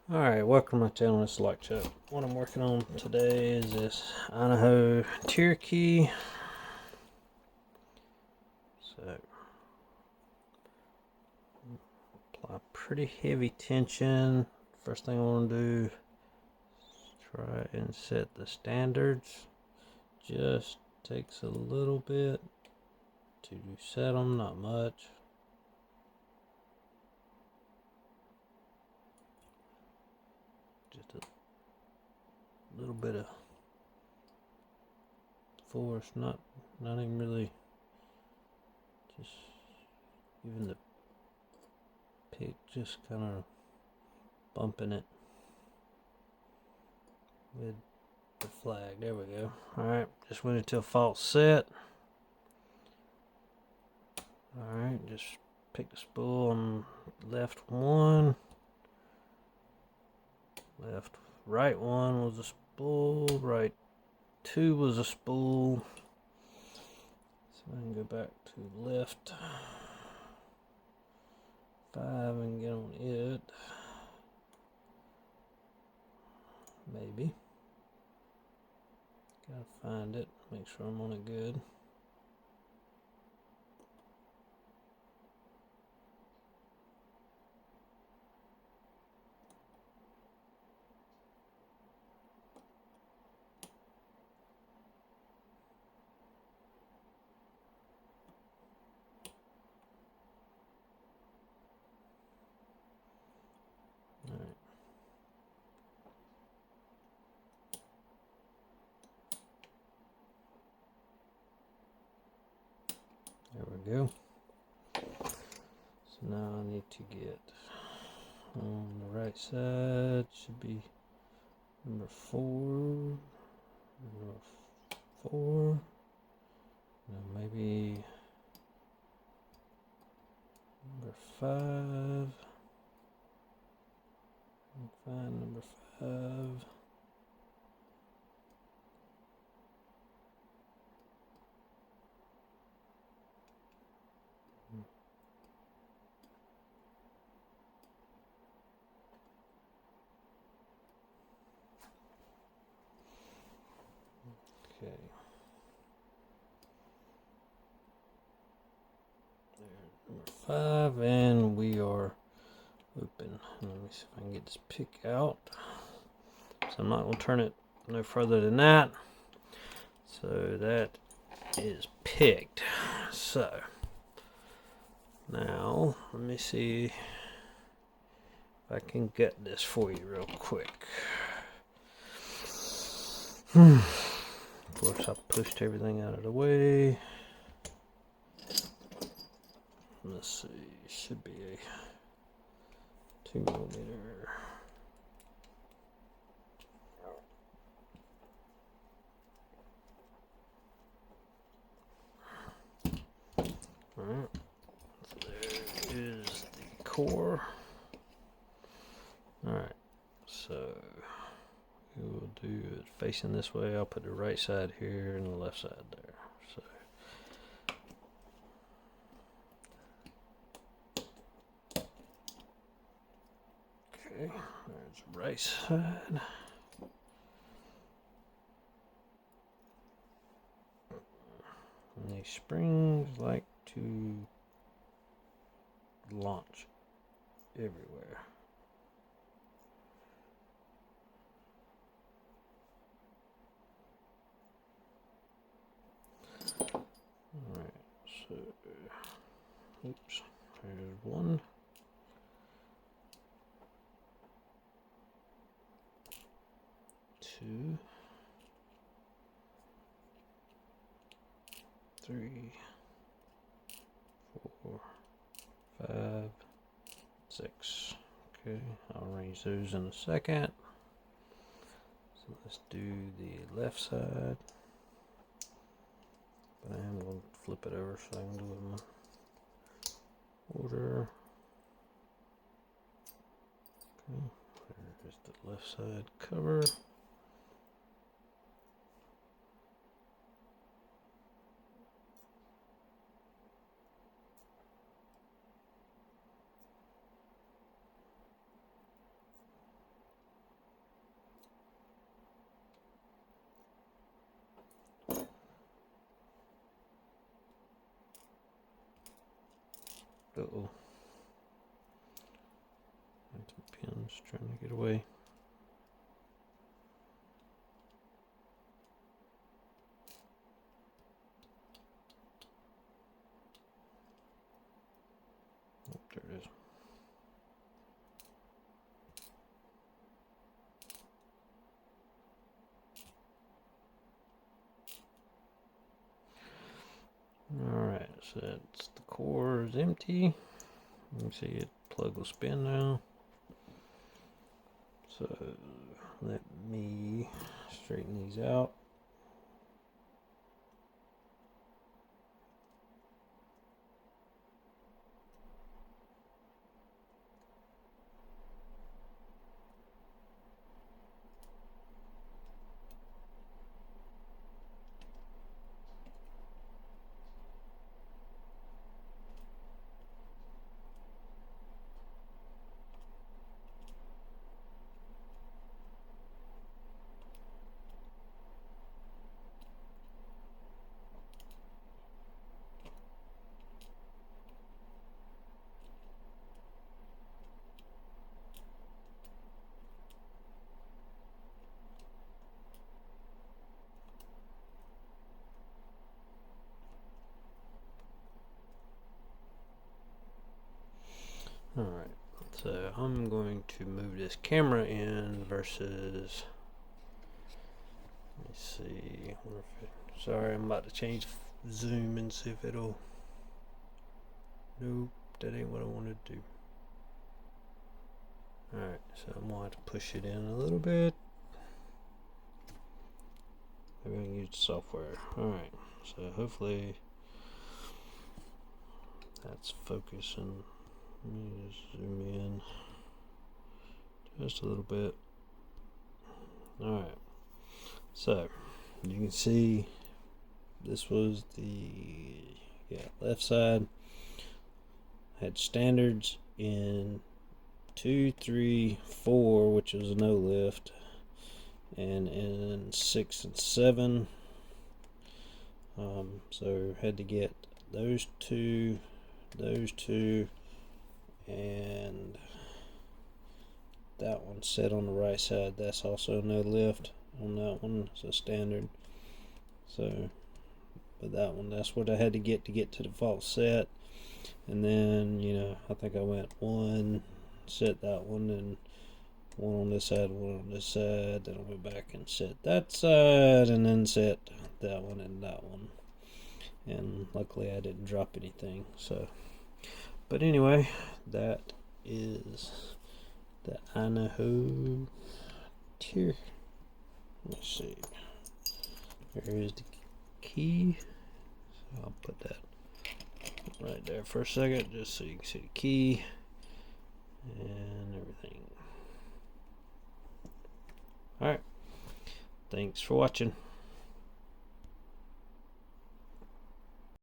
Alright, welcome to my channel. It's Like Chuck. What I'm working on today is this Inaho Teirkey. So, apply pretty heavy tension. First thing I want to do is try and set the standards. Just takes a little bit to set them, not much. Just a little bit of force, not even really, just even the pick, just kind of bumping it with the flag. There we go. Alright, just wait until false set. Alright, just pick the spool on left one. Right one was a spool, right two was a spool. So I can go back to left 5 and get on it. Maybe. Gotta find it, make sure I'm on it good. Alright. There we go. So now I need to get on the right side, should be number 4. Now maybe number 5. Find number 5. Okay. There's number 5, and we are open. Let me see if I can get this pick out. So I'm not going to turn it no further than that. So that is picked. So now let me see if I can get this for you real quick. Of course, I pushed everything out of the way. Let's see, should be a 2mm. Alright, so there is the core. Alright, so we will do it facing this way. I'll put the right side here and the left side there. So okay, there's the right side. And these springs like to launch everywhere. Alright, so oops, there's one. 2, 3, 4, 5, 6. Okay, I'll arrange those in a second. So let's do the left side. But I am going to flip it over so I can do it in order. Okay, there's the left side cover. Uh-oh. Some pins trying to get away. Oh, there it is. Alright, so that's the core is empty. You can see it plug will spin now. So let me straighten these out. Alright, so I'm going to move this camera in versus, let me see, sorry, I'm about to change zoom and see if it'll, nope, that ain't what I want to do. Alright, so I'm going to have to push it in a little bit. Maybe I can use the software. Alright, so hopefully that's focusing. Let me just zoom in just a little bit. Alright, so you can see this was the left side. Had standards in 2, 3, 4, which was no lift, and in 6 and 7. So had to get those two, and that one set on the right side. That's also no lift on that one. It's a standard. So, but that one, that's what I had to get to the default set. And then, you know, I think I went one, set that one, and one on this side, one on this side. Then I went back and set that side, and then set that one and that one. And luckily I didn't drop anything. So, but anyway, that is the Inaho Tierkey. Let's see. There is the key. So I'll put that right there for a second, just so you can see the key and everything. Alright. Thanks for watching.